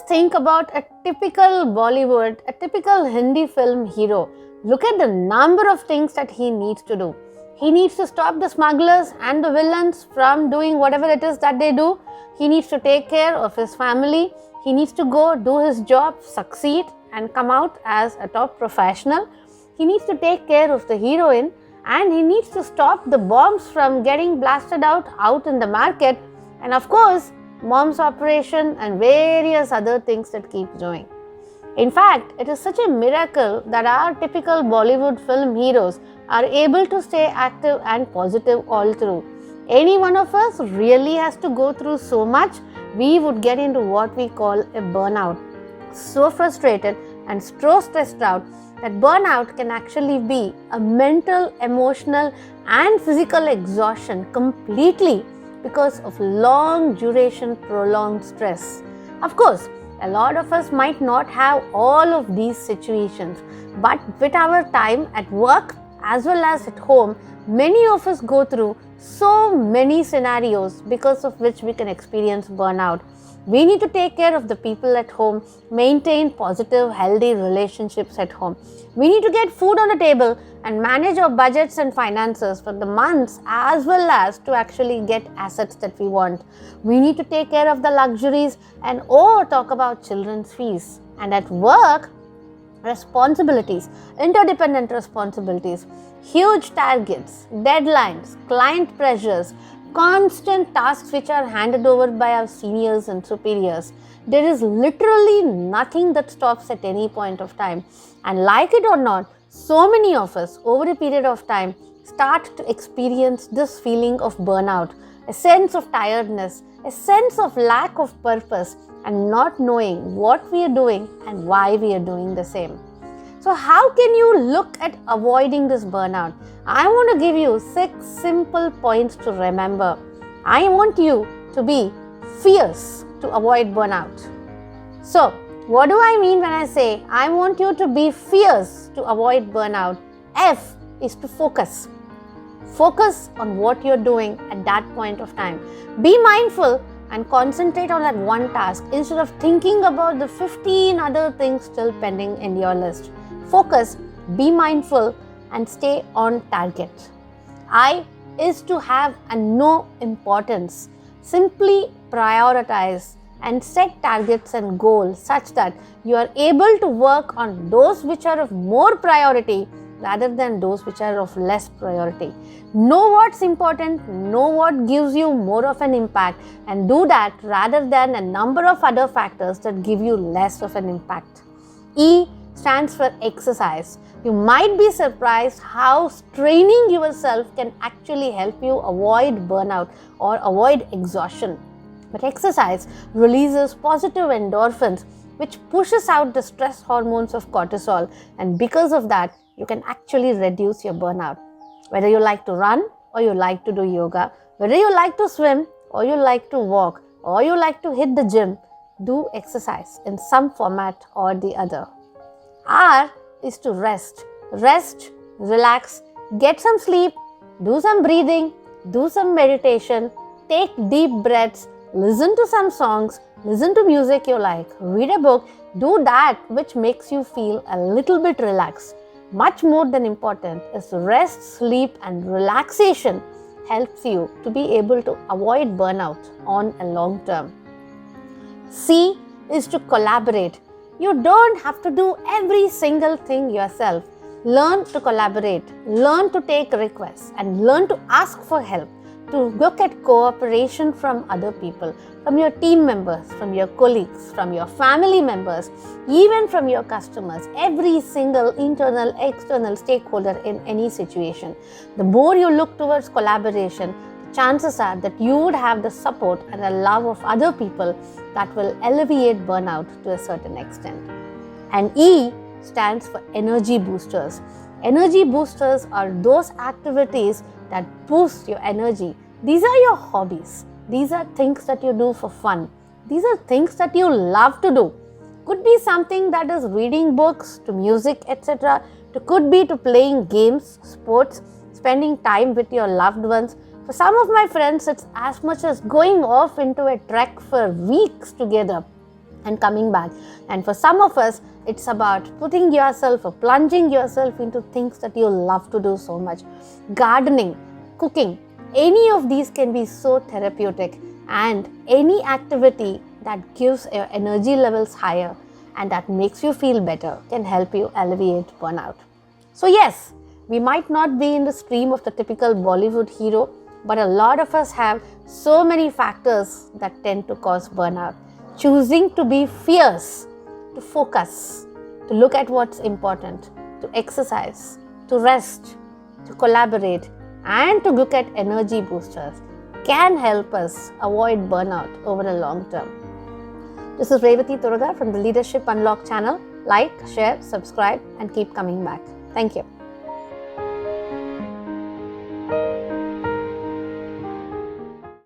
think about a typical Bollywood, a typical Hindi film hero. Look at the number of things that he needs to do. He needs to stop the smugglers and the villains from doing whatever it is that they do. He needs to take care of his family. He needs to go do his job, succeed, and come out as a top professional. He needs to take care of the heroine, and he needs to stop the bombs from getting blasted out in the market, and of course, mom's operation and various other things that keep going. In fact, it is such a miracle that our typical Bollywood film heroes are able to stay active and positive all through. Any one of us really has to go through so much, we would get into what we call a burnout. So frustrated and so stressed out that burnout can actually be a mental, emotional, and physical exhaustion completely because of long duration prolonged stress. Of course, a lot of us might not have all of these situations, but with our time at work as well as at home, many of us go through so many scenarios because of which we can experience burnout. We need to take care of the people at home, maintain positive, healthy relationships at home. We need to get food on the table and manage our budgets and finances for the months as well as to actually get assets that we want. We need to take care of the luxuries and talk about children's fees. And at work, responsibilities, interdependent responsibilities, huge targets, deadlines, client pressures, constant tasks which are handed over by our seniors and superiors. There is literally nothing that stops at any point of time. And like it or not, so many of us over a period of time start to experience this feeling of burnout, a sense of tiredness, a sense of lack of purpose, and not knowing what we are doing and why we are doing the same. So how can you look at avoiding this burnout? I want to give you 6 simple points to remember. I want you to be fierce to avoid burnout. So, what do I mean when I say I want you to be fierce to avoid burnout? F is to focus. Focus on what you're doing at that point of time. Be mindful and concentrate on that one task instead of thinking about the 15 other things still pending in your list. Focus, be mindful, and stay on target. I is to have a no importance. Simply prioritize and set targets and goals such that you are able to work on those which are of more priority rather than those which are of less priority. Know what's important, know what gives you more of an impact, and do that rather than a number of other factors that give you less of an impact. E stands for exercise. You might be surprised how straining yourself can actually help you avoid burnout or avoid exhaustion. But exercise releases positive endorphins which pushes out the stress hormones of cortisol, and because of that, you can actually reduce your burnout. Whether you like to run or you like to do yoga, whether you like to swim or you like to walk or you like to hit the gym, do exercise in some format or the other. R is to rest. Rest, relax, get some sleep, do some breathing, do some meditation, take deep breaths, listen to some songs, listen to music you like, read a book, do that which makes you feel a little bit relaxed. Much more than important is rest, sleep, and relaxation helps you to be able to avoid burnout on a long term. C is to collaborate. You don't have to do every single thing yourself. Learn to collaborate, learn to take requests, and learn to ask for help, to look at cooperation from other people, from your team members, from your colleagues, from your family members, even from your customers, every single internal, external stakeholder in any situation. The more you look towards collaboration, chances are that you would have the support and the love of other people that will alleviate burnout to a certain extent. And E stands for energy boosters. Energy boosters are those activities that boost your energy. These are your hobbies. These are things that you do for fun. These are things that you love to do. Could be something that is reading books, to music, etc. Could be to playing games, sports, spending time with your loved ones. For some of my friends, it's as much as going off into a trek for weeks together. and coming back. And for some of us, it's about putting yourself or plunging yourself into things that you love to do so much. Gardening, cooking, any of these can be so therapeutic, and any activity that gives your energy levels higher and that makes you feel better can help you alleviate burnout. So yes, we might not be in the stream of the typical Bollywood hero, but a lot of us have so many factors that tend to cause burnout. Choosing to be fierce, to focus, to look at what's important, to exercise, to rest, to collaborate, and to look at energy boosters can help us avoid burnout over a long term. This is Revati Thuraga from the Leadership Unlock channel. Like, share, subscribe, and keep coming back. Thank you.